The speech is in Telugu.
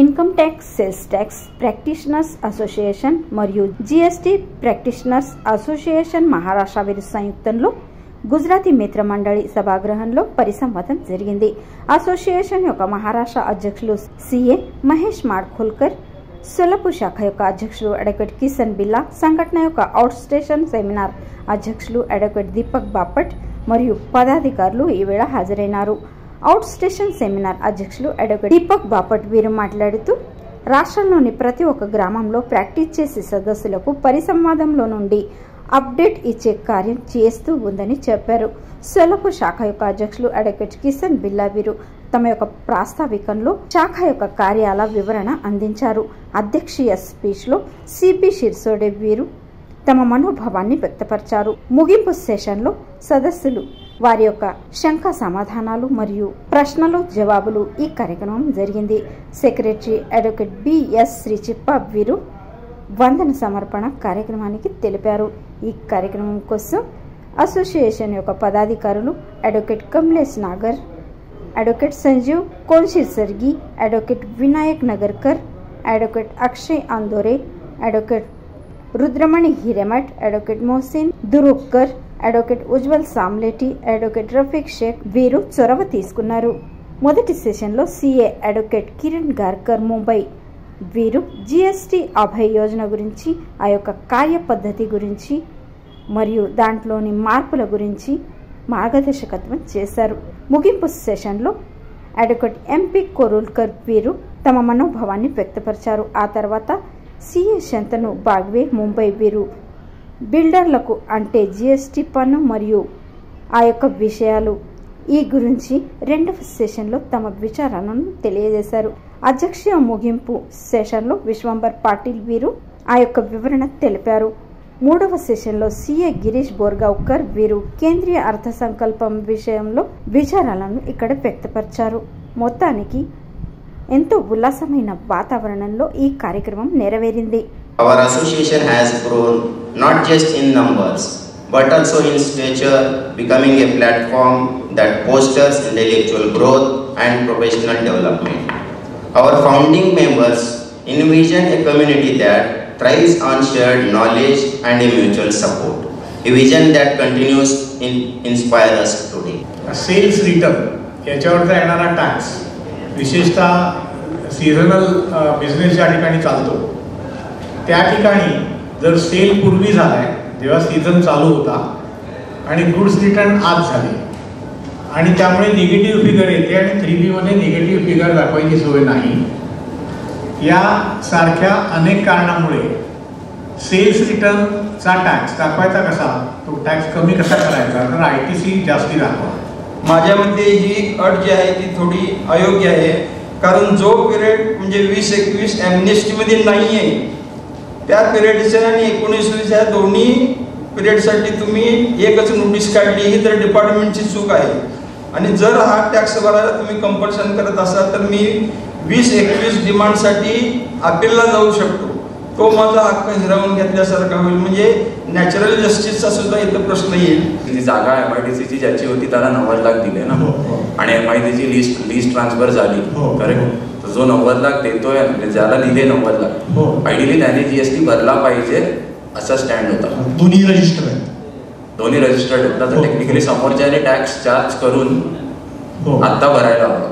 Income tax sales tax practitioners association మరియు జీఎస్టీ ప్రాక్టీషనర్స్ అసోసియేషన్ మహారాష్ట్ర వీరి సంయుక్తంలో గుజరాతీ మిత్ర మండలి సభాగృహంలో పరిసంవాదం జరిగింది. అసోసియేషన్ యొక్క మహారాష్ట్ర అధ్యక్షులు సిఏ మహేష్ మాడ్ఖోల్కర్, సోలాపూర్ శాఖ యొక్క అధ్యక్షులు అడ్వకేట్ కిషన్ బిల్లా, సంఘటన యొక్క అవుట్ స్టేషన్ సెమినార్ అధ్యక్షులు అడ్వకేట్ దీపక్ బాపట్ మరియు పదాధికారులు ఈ వేళ హాజరైనారు. అవుట్ స్టేషన్ సెమినార్ అధ్యక్షులు అడ్వకేట్ దీపక్ బాపట్ వీరు మాట్లాడుతూ రాష్ట్రంలోని ప్రతి ఒక్క గ్రామంలో ప్రాక్టీస్ చేసే సదస్సులకు పరిసంవాదంలో నుండి అప్డేట్ ఇచ్చే కార్యం చేస్తూ ఉందని చెప్పారు. సోలాపూర్ శాఖ యొక్క అధ్యక్షులు అడ్వకేట్ కిషన్ బిల్లా వీరు తమ యొక్క ప్రాస్తావికంలో శాఖ యొక్క కార్యాల వివరణ అందించారు. అధ్యక్షీయ స్పీచ్ లో సిపి షిర్సోడే వీరు తమ మనోభావాన్ని వ్యక్తపరిచారు. ముగింపు సెషన్లో సదస్సులు వారి యొక్క శంకా సమాధానాలు మరియు ప్రశ్నలు జవాబులు ఈ కార్యక్రమం జరిగింది. సెక్రటరీ అడ్వకేట్ బిఎస్ శ్రీచిప్ప వీరు వందన సమర్పణ కార్యక్రమానికి తెలిపారు. ఈ కార్యక్రమం కోసం అసోసియేషన్ యొక్క పదాధికారులు advocate Kamlesh Nagar, advocate Sanjeev Kolshirsargi, advocate Vinayak Nagarkar, advocate Akshay Andore, advocate Rudramani Hiremath, advocate Mohsin Durukkar, advocate Ujwal Samleti, advocate Rafiq Shaikh వీరు చొరవ తీసుకున్నారు. మొదటి సెషన్లో సిఏ అడ్వకేట్ కిరణ్ గార్కర్ ముంబై వీరు జీఎస్టీ అభయ్ యోజన గురించి, ఆ యొక్క కార్య పద్ధతి గురించి మరియు దాంట్లోని మార్పుల గురించి మార్గదర్శకత్వం చేశారు. ముగింపు సెషన్లో అడ్వకేట్ ఎంపీ కొరుల్కర్ వీరు తమ మనోభావాన్ని వ్యక్తపరిచారు. ఆ తర్వాత సిఏ శంతను బాగ్వే ముంబై వీరు బిల్డర్లకు అంటే జీఎస్టీ పన్ను మరియు ఆ యొక్క విషయాలు ఈ గురించి రెండవ సెషన్లో తమ విచారాలను తెలియజేశారు. అధ్యక్షీయ ముగింపు సెషన్లో విశ్వంబర్ పాటిల్ వీరు ఆ యొక్క వివరణ తెలిపారు. మూడవ సెషన్లో సిఏ గిరీష్ బోర్గావ్కర్ వీరు కేంద్రీయ అర్థ సంకల్పం విషయంలో విచారాలను ఇక్కడ వ్యక్తపరిచారు. మొత్తానికి ఎంతో ఉల్లాసమైన వాతావరణంలో ఈ కార్యక్రమం నెరవేరింది. Our association has grown not just in numbers but also in stature, becoming a platform that fosters intellectual growth and professional development. Our founding members envision a community that thrives on shared knowledge and a mutual support, a vision that continues to inspire us today. Sales return याच्यावरचा येणारा टॅक्स विशेषतः सीझनल बिझनेस ज्या ठिकाणी चालतो त्या ठिकाणी जर सेल पूर्वी झालाय जेव्हा सीझन चालू होता आणि गुड्स रिटर्न आज झाले आणि त्यामुळे निगेटिव्ह फिगर येते आणि 3B मध्ये निगेटिव्ह फिगर दाखवायची सोय नाही. या सारख्या अनेक कारणामुळे सेल्स रिटर्नचा टॅक्स दाखवायचा कसा, तो टॅक्स कमी कसा करायचा, तर ITC जास्ती दाखवा. माझ्या मते ही अट जी आहे ती थोडी अयोग्य आहे. कारण जो पिरियड म्हणजे 20-21 ॲम्नेस्टीमध्ये नाही आहे त्या पिरियडच्या आणि 19-20 या दोन्ही पिरियडसाठी तुम्ही एकच नोटीस काढली ही तर डिपार्टमेंटची चूक आहे. आणि जर हा टॅक्स भरायला तुम्ही कंपल्शन करत असाल तर मी 20-21 डिमांडसाठी अपीलला जाऊ शकतो. तो माझा हक्क हिरावून घेतल्यासारखा होईल. म्हणजे नॅचरल जस्टिसचा सुद्धा इथं प्रश्न येईल. जी जागा MIDCची ज्याची होती त्याला 90 लाख दिले ना आणि MIDCची लिस्ट ट्रान्सफर झाली करेक्ट. तर जो 90 लाख देतोय म्हणजे ज्याला दिले 90 लाख आयडियली त्याने GST भरला पाहिजे असा स्टँड होता. दोन्ही रजिस्टर आहेत, दोन्ही रजिस्टर्ड होता. तर टेक्निकली समोरच्याने टॅक्स चार्ज करून आता भरायला हवा.